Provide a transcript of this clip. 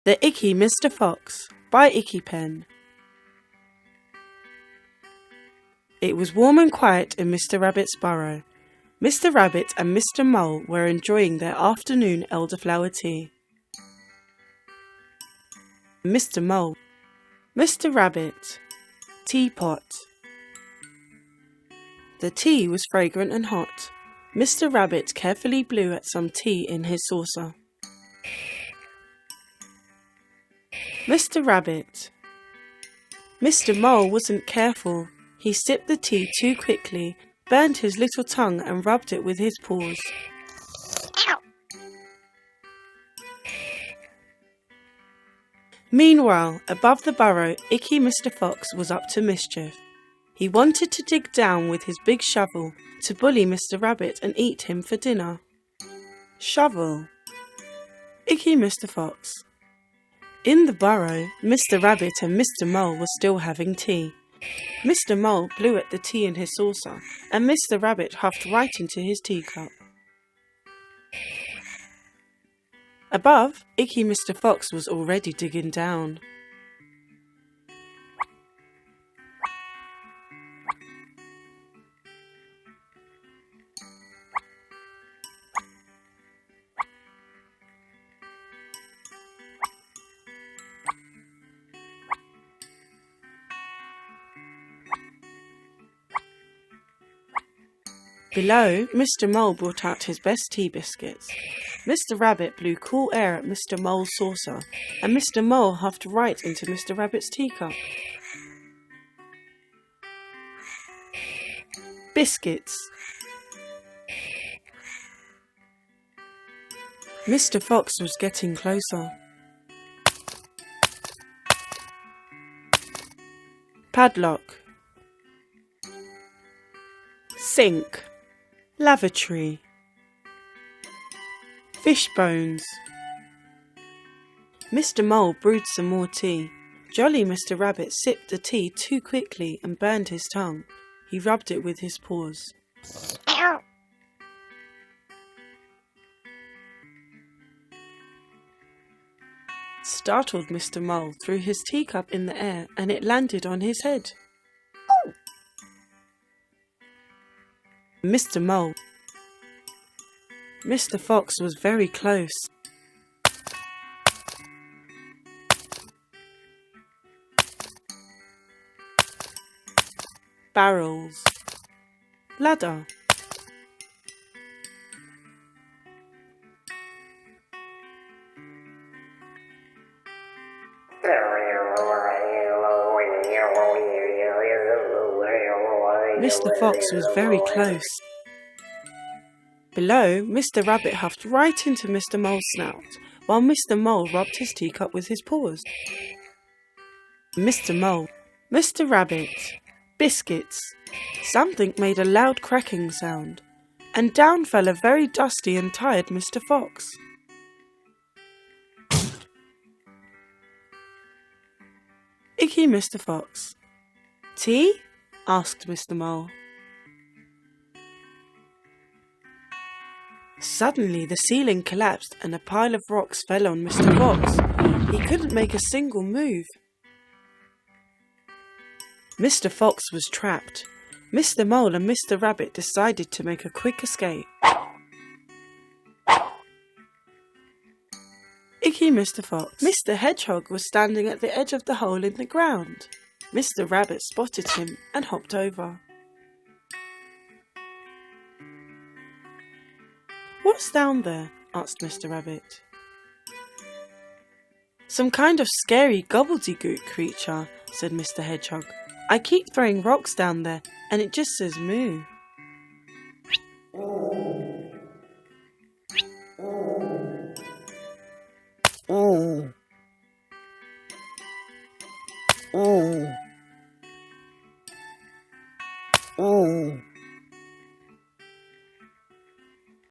The Icky Mr Fox by Icky Pen. It was warm and quiet in Mr Rabbit's burrow. Mr Rabbit and Mr Mole were enjoying their afternoon elderflower tea. Mr Mole. Mr Rabbit. Teapot. The tea was fragrant and hot. Mr Rabbit carefully blew at some tea in his saucer. Mr Rabbit. Mr Mole wasn't careful. He sipped the tea too quickly, burned his little tongue and rubbed it with his paws. Meanwhile, above the burrow, Icky Mr Fox was up to mischief. He wanted to dig down with his big shovel to bully Mr Rabbit and eat him for dinner. Shovel. Icky Mr Fox. In the burrow, Mr Rabbit and Mr Mole were still having tea. Mr Mole blew at the tea in his saucer, and Mr Rabbit huffed right into his teacup. Above, Icky Mr Fox was already digging down. Below, Mr Mole brought out his best tea biscuits. Mr Rabbit blew cool air at Mr Mole's saucer, and Mr Mole huffed right into Mr Rabbit's teacup. Biscuits. Mr Fox was getting closer. Padlock. Sink. Lavatory. Fish bones. Mr Mole brewed some more tea. Jolly Mr Rabbit sipped the tea too quickly and burned his tongue. He rubbed it with his paws. Startled Mr Mole threw his teacup in the air and it landed on his head. Mr Mole. Mr Fox was very close. Barrels. Ladder. Mr Fox was very close. Below, Mr Rabbit huffed right into Mr Mole's snout, while Mr Mole rubbed his teacup with his paws. Mr Mole. Mr Rabbit. Biscuits. Something made a loud cracking sound, and down fell a very dusty and tired Mr Fox. Icky Mr Fox. Tea? Asked Mr Mole. Suddenly the ceiling collapsed and a pile of rocks fell on Mr Fox. He couldn't make a single move. Mr Fox was trapped. Mr Mole and Mr Rabbit decided to make a quick escape. Icky Mr Fox. Mr Hedgehog was standing at the edge of the hole in the ground. Mr Rabbit spotted him and hopped over. What's down there? Asked Mr Rabbit. Some kind of scary gobbledygook creature, said Mr Hedgehog. I keep throwing rocks down there and it just says moo. Oh.